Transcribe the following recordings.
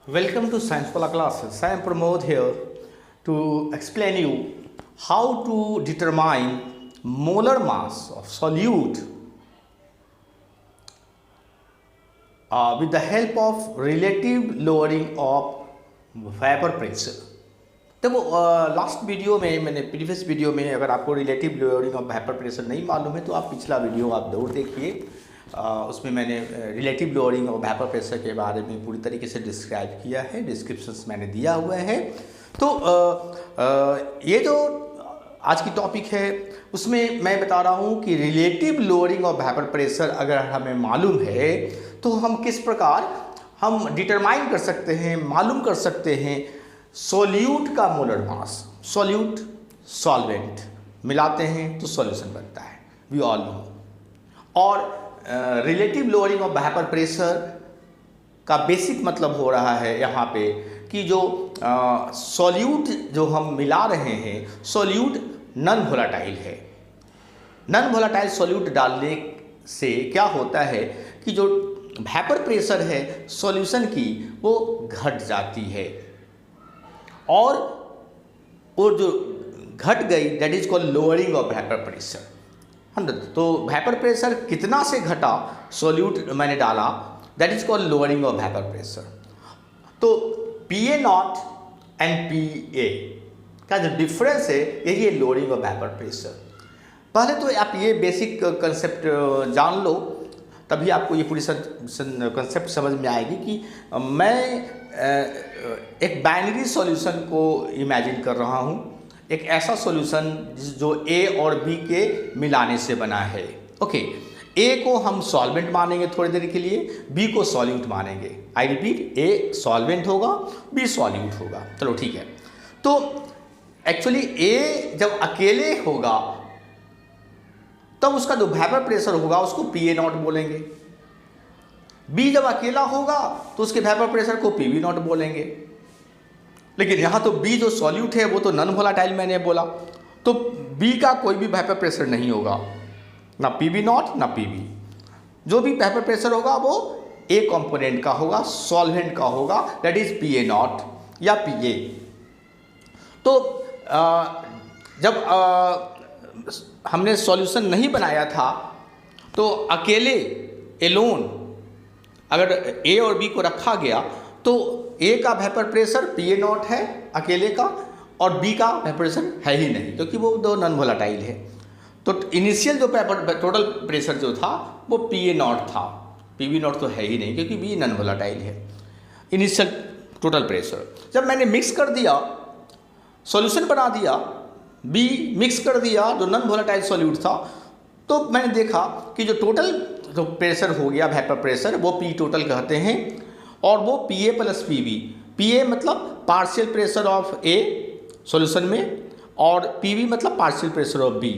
Welcome to Science Pala classes. I am Pramod here to explain you how to determine molar mass of solute with the help of relative lowering of vapor pressure. देखो last video में मैंने previous video में अगर आपको relative lowering of vapour pressure नहीं मालूम है तो आप पिछला वीडियो आप जरूर देखिए। उसमें मैंने relative lowering of vapour pressure के बारे में पूरी तरीके से डिस्क्राइब किया है, डिस्क्रिप्शंस मैंने दिया हुआ है। तो ये जो आज की टॉपिक है उसमें मैं बता रहा हूँ कि relative lowering of vapour pressure अगर हमें मालूम है तो हम किस प्रकार हम डिटरमाइन कर सकते हैं, मालूम कर सकते हैं सोल्यूट का मोलर मास। सोल्यूट सॉल्वेंट मिलाते हैं तो सॉल्यूशन बनता है, वी ऑल नो। और relative lowering of vapour pressure का बेसिक मतलब हो रहा है यहाँ पे कि जो सोल्यूट जो हम मिला रहे हैं सोल्यूट नॉन वोलेटाइल है। नॉन वोलेटाइल सोल्यूट डालने से क्या होता है कि जो वेपर प्रेशर है सॉल्यूशन की वो घट जाती है और वो जो घट गई that is called lowering of vapour pressure. तो वेपर प्रेशर कितना से घटा सोल्यूट मैंने डाला that is called lowering of vapour pressure. तो PA नॉट एंड PA का जो डिफरेंस है यही है लोअरिंग ऑफ वेपर प्रेशर। पहले तो आप ये बेसिक कंसेप्ट जान लो तभी आपको ये पूरी कंसेप्ट समझ में आएगी कि मैं एक बाइनरी सॉल्यूशन को इमेजिन कर रहा हूँ, एक ऐसा सॉल्यूशन जो A और B के मिलाने से बना है। ओके, A को हम सॉल्वेंट मानेंगे थोड़ी देर के लिए, B को सॉल्यूट मानेंगे। आई रिपीट, A सॉल्वेंट होगा, B सॉल्यूट होगा। चलो ठीक है। तो एक्चुअली A जब अकेले होगा तब उसका जो वेपर प्रेशर होगा उसको PA नॉट बोलेंगे। B जब अकेला होगा तो उसके वेपर प्रेशर को PV नॉट बोलेंगे। लेकिन यहाँ तो B जो सॉल्यूट है वो तो नॉन वोलेटाइल मैंने बोला, तो B का कोई भी वेपर प्रेशर नहीं होगा, ना PV नॉट ना PV। जो भी वेपर प्रेशर होगा वो A कंपोनेंट का होगा, सॉल्वेंट का होगा, दैट इज PA नॉट या PA। तो जब हमने सॉल्यूशन नहीं बनाया था तो अकेले एलोन अगर A और B को रखा गया तो A का वेपर प्रेशर PA नॉट है अकेले का और B का वेपर प्रेशर है ही नहीं क्योंकि वो दो नॉन वोलेटाइल है। तो इनिशियल जो टोटल प्रेशर जो था वो PA नॉट था, PV नॉट तो है ही नहीं क्योंकि B नॉन वोलेटाइल है। इनिशियल टोटल प्रेशर जब मैंने मिक्स कर दिया, सॉल्यूशन बना दिया, B मिक्स कर दिया जो नॉन वोलेटाइल सॉल्यूट था, तो मैंने देखा कि जो टोटल जो प्रेशर हो गया वेपर प्रेशर वो P टोटल कहते हैं और वो PA प्लस PV। PA मतलब partial pressure of A solution में और PV मतलब पार्शियल प्रेशर ऑफ B।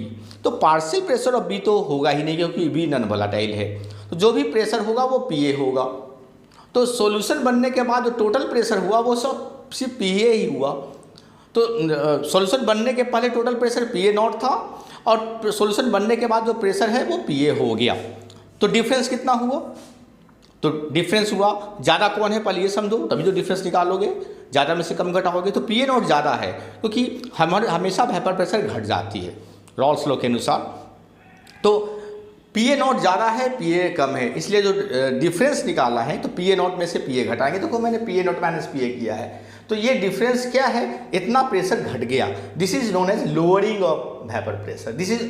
तो पार्शियल प्रेशर ऑफ B तो होगा ही नहीं क्योंकि B नॉन वोलेटाइल है, तो जो भी प्रेशर होगा वो PA होगा। तो सॉल्यूशन बनने के बाद जो टोटल प्रेशर हुआ वो सब सिर्फ PA ही हुआ। तो सॉल्यूशन बनने के पहले टोटल प्रेशर PA नॉट था और सॉल्यूशन बनने के बाद जो प्रेशर है वो PA हो गया। तो डिफरेंस कितना हुआ? तो डिफरेंस हुआ, ज़्यादा कौन है पहले ये समझो तभी तो डिफरेंस निकालोगे। ज़्यादा में से कम घटाओगे तो PA नॉट ज़्यादा है क्योंकि हमेशा वेपर प्रेशर घट जाती है रॉल्स लॉ के अनुसार। तो PA नॉट ज़्यादा है, PA कम है, इसलिए जो डिफरेंस निकाला है तो PA नॉट में से PA घटाएंगे। तो मैंने PA नॉट माइनस PA किया है, तो ये डिफरेंस क्या है? इतना प्रेशर घट गया। This is known as lowering of vapour pressure. This is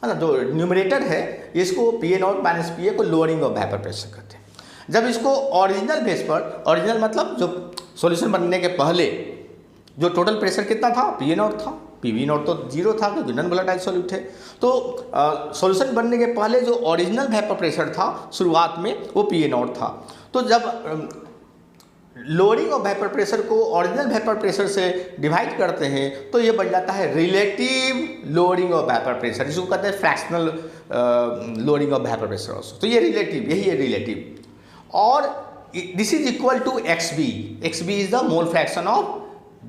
जो न्यूमरेटर है इसको PA नॉट माइनस PA को लोअरिंग ऑफ वेपर प्रेशर कहते हैं। जब इसको ओरिजिनल बेस पर, ओरिजिनल मतलब जो सॉल्यूशन बनने के पहले जो टोटल प्रेशर कितना था PA नॉट था, PV नॉट तो जीरो था क्योंकि नॉन वोलेटाइल सॉल्यूट है। तो सॉल्यूशन बनने के पहले जो ओरिजिनल वेपर प्रेशर था शुरुआत में वो PA नॉट था। तो जब लोअरिंग ऑफ वेपर प्रेशर को ओरिजिनल वेपर प्रेशर से डिवाइड करते हैं तो ये बन जाता है relative lowering of vapour pressure, जिसको कहते हैं fractional lowering of vapour pressure also. तो ये रिलेटिव, यही है रिलेटिव। और this is equal to XB। XB is the mole fraction of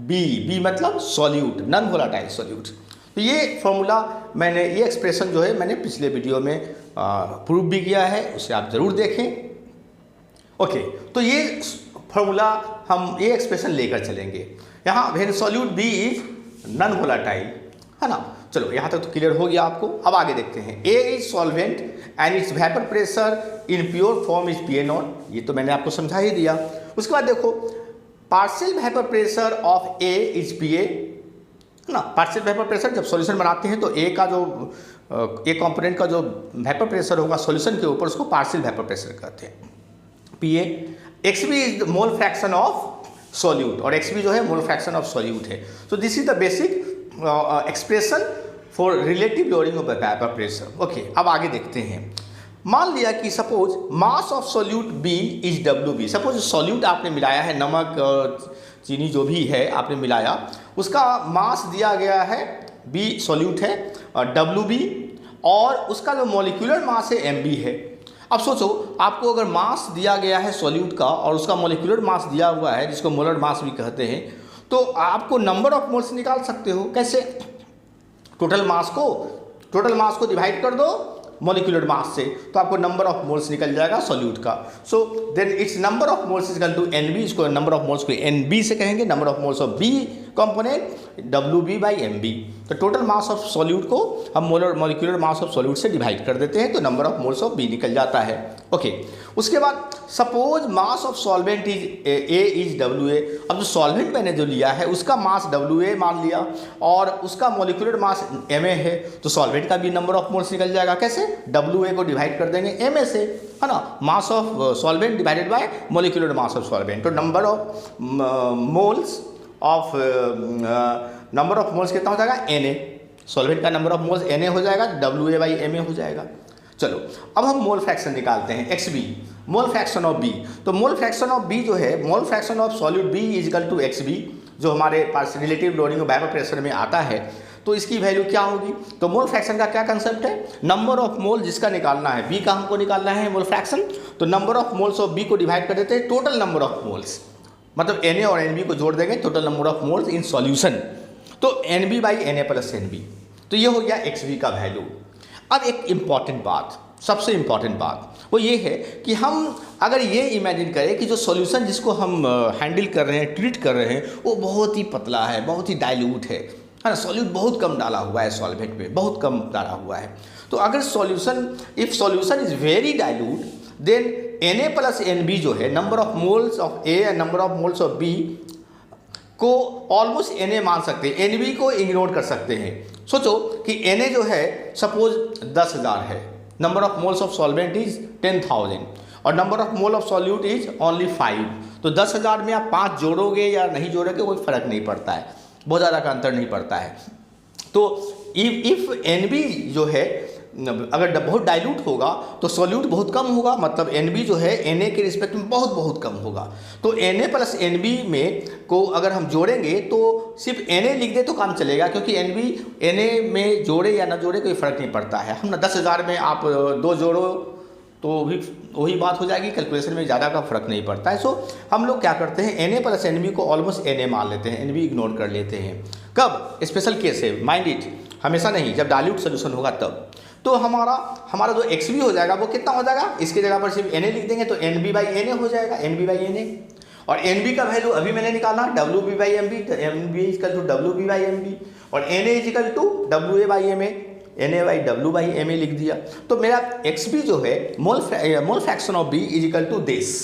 B। B मतलब सॉल्यूट, नॉन वोलेटाइल सॉल्यूट। तो ये फॉर्मूला मैंने, ये एक्सप्रेशन जो है मैंने पिछले वीडियो में प्रूव भी किया है, उसे आप ज़रूर देखें। ओके, तो ये फॉर्मूला हम ये एक्सप्रेशन लेकर चलेंगे। यहाँ when solute B is non volatile, है ना। चलो यहाँ तक तो क्लियर हो गया आपको। अब आगे देखते हैं। A is solvent and its vapour pressure in pure form is PA0, ये तो मैंने आपको समझा ही दिया। उसके बाद देखो partial vapour pressure of A is PA, है ना। पार्शियल वेपर प्रेशर जब सॉल्यूशन बनाते हैं तो ए का जो ए कंपोनेंट का जो वेपर प्रेशर होगा सॉल्यूशन के ऊपर, उसको पार्शियल वेपर प्रेशर कहते हैं, PA। XB is the mole fraction of solute, और XB जो है मोल फ्रैक्शन ऑफ सॉल्यूट है। So this is the basic expression for relative lowering of the vapour pressure. Okay, अब आगे देखते हैं। मान लिया कि suppose mass of solute B is WB। Suppose solute आपने मिलाया है, नमक और चीनी जो भी है आपने मिलाया, उसका मास दिया गया है B सॉल्यूट है और WB, और उसका जो मॉलिक्यूलर मास है MB है। अब सोचो आपको अगर मास दिया गया है सॉल्यूट का और उसका मॉलिक्यूलर मास दिया हुआ है जिसको मोलर मास भी कहते हैं, तो आपको नंबर ऑफ मोल्स निकाल सकते हो। कैसे? टोटल मास को डिवाइड कर दो मॉलिक्यूलर मास से, तो आपको नंबर ऑफ मोल्स निकल जाएगा सॉल्यूट का। So then its number of moles is equal to NB। इसको नंबर ऑफ मोल्स को NB से कहेंगे, number of moles of B component WB by MB। तो टोटल मास ऑफ सॉल्यूट को हम मॉलिक्यूलर मास ऑफ सॉल्यूट से divide कर देते हैं, तो number of moles of B निकल जाता है। ओके, उसके बाद suppose mass of solvent is A is WA। अब जो सॉल्वेंट मैंने जो लिया है उसका मास WA मान लिया और उसका मॉलिक्यूलर मास MA है, तो सॉल्वेंट का भी नंबर ऑफ मोल्स निकल जाएगा। कैसे? WA को डिवाइड कर देंगे MA से, है ना। Mass of solvent divided by molecular mass of solvent, तो number of moles of number of moles कितना हो जाएगा? NA। सॉल्वेंट का नंबर ऑफ मोल्स NA हो जाएगा, WA बाई MA हो जाएगा। चलो अब हम मोल फ्रैक्शन निकालते हैं, XB mole fraction of B। तो मोल फ्रैक्शन ऑफ B जो है, mole fraction of solute B is equal to XB, जो हमारे पास relative lowering of vapour pressure में आता है। तो इसकी वैल्यू क्या होगी? तो मोल फ्रैक्शन का क्या कंसेप्ट है? नंबर ऑफ मोल जिसका निकालना है, B का हमको निकालना है मोल फ्रैक्शन, तो number of moles of B को डिवाइड कर देते हैं टोटल नंबर ऑफ मोल्स, मतलब NA और NB को जोड़ देंगे, total number of moles in solution, तो NB by NA plus NB। तो ये हो गया XB का वैल्यू। अब एक इम्पॉर्टेंट बात, सबसे इम्पॉर्टेंट बात वो ये है कि हम अगर ये इमेजिन करें कि जो सॉल्यूशन जिसको हम हैंडल कर रहे हैं, ट्रीट कर रहे हैं, वो बहुत ही पतला है, बहुत ही डाइल्यूट है ना। सॉल्यूट बहुत कम डाला हुआ है सॉल्वेंट में, बहुत कम डाला हुआ है। तो अगर solution, if solution is very dilute, then NA plus NB जो है, number of moles of A and number of moles of B को ऑलमोस्ट NA मान सकते हैं, NB को इग्नोर कर सकते हैं। सोचो कि NA जो है सपोज 10,000 है, number of moles of solvent is 10,000 और number of mole of solute is only 5। तो 10,000 में आप 5 जोड़ोगे या नहीं जोड़ोगे कोई फर्क नहीं पड़ता है, बहुत ज़्यादा का अंतर नहीं पड़ता है। तो इफ NB जो है अगर बहुत डाइल्यूट होगा तो सॉल्यूट बहुत कम होगा, मतलब NB जो है NA के रिस्पेक्ट में बहुत बहुत कम होगा। तो NA प्लस NB में को अगर हम जोड़ेंगे तो सिर्फ NA लिख दे तो काम चलेगा, क्योंकि NB NA में जोड़े या ना जोड़े कोई फ़र्क नहीं पड़ता है। हम ना 10,000 में आप 2 जोड़ो तो भी वही बात हो जाएगी, कैलकुलेशन में ज़्यादा का फर्क नहीं पड़ता है। सो हम लोग क्या करते हैं, NA प्लस NB को ऑलमोस्ट NA मान लेते हैं, NB इग्नोर कर लेते हैं। कब? स्पेशल केस है, माइंड इट, हमेशा नहीं, जब डाइल्यूट सोल्यूशन होगा तब। तो हमारा जो XB हो जाएगा वो कितना हो जाएगा, इसकी जगह पर सिर्फ NA लिख देंगे तो NB बाई NA हो जाएगा, NB बाई NA। और NB का वैल्यू अभी मैंने निकाला WB बाई MB, तो MB is equal to WB by MB और NA is equal to WA by MA, NA by W by MA लिख दिया। तो मेरा XB जो है mole fraction of B is equal to this,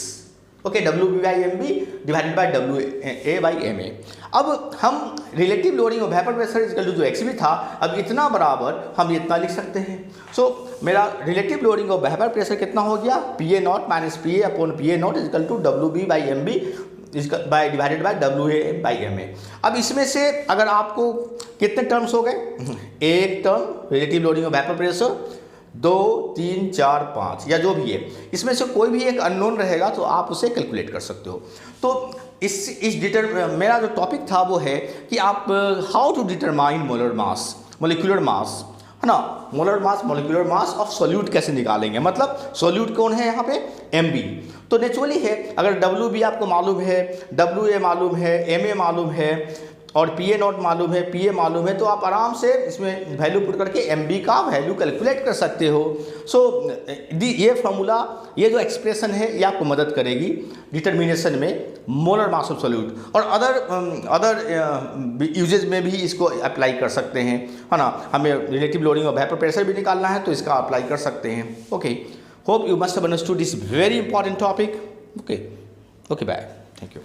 okay, WB by MB divided by WA by MA। अब हम relative lowering of vapour pressure is equal to जो XB था, अब इतना बराबर हम इतना लिख सकते हैं। सो मेरा relative lowering of vapour pressure कितना हो गया, PA0 minus PA upon PA0 is equal to WB by MB by divided by WA by MA। अब इसमें से अगर आपको कितने टर्म्स हो गए, एक term relative lowering of vapour pressure, 2, 3, 4, 5 या जो भी है, इसमें से कोई भी एक अननोन रहेगा तो आप उसे कैलकुलेट कर सकते हो। तो मेरा जो टॉपिक था वो है कि आप how to determine molar mass, molecular mass, है ना, molar mass, molecular mass of solute कैसे निकालेंगे, मतलब सॉल्यूट कौन है यहाँ पे, MB। तो नेचुरली है, अगर WB आपको मालूम है, WA मालूम है, MA मालूम है, और पी ए नॉट मालूम है, पी ए मालूम है, तो आप आराम से इसमें वैल्यू पुट करके एम बी का वैल्यू कैलकुलेट कर सकते हो। सो ये फार्मूला, ये जो एक्सप्रेशन है ये आपको मदद करेगी डिटर्मिनेशन में मोलर मास ऑफ सॉल्यूट। और अदर यूजेज में भी इसको अप्लाई कर सकते हैं, है ना। हमें रिलेटिव लोडिंग और वेपर प्रेशर भी निकालना है तो इसका अप्लाई कर सकते हैं। Okay, hope you must have understood this very important topic. Okay, bye, thank you.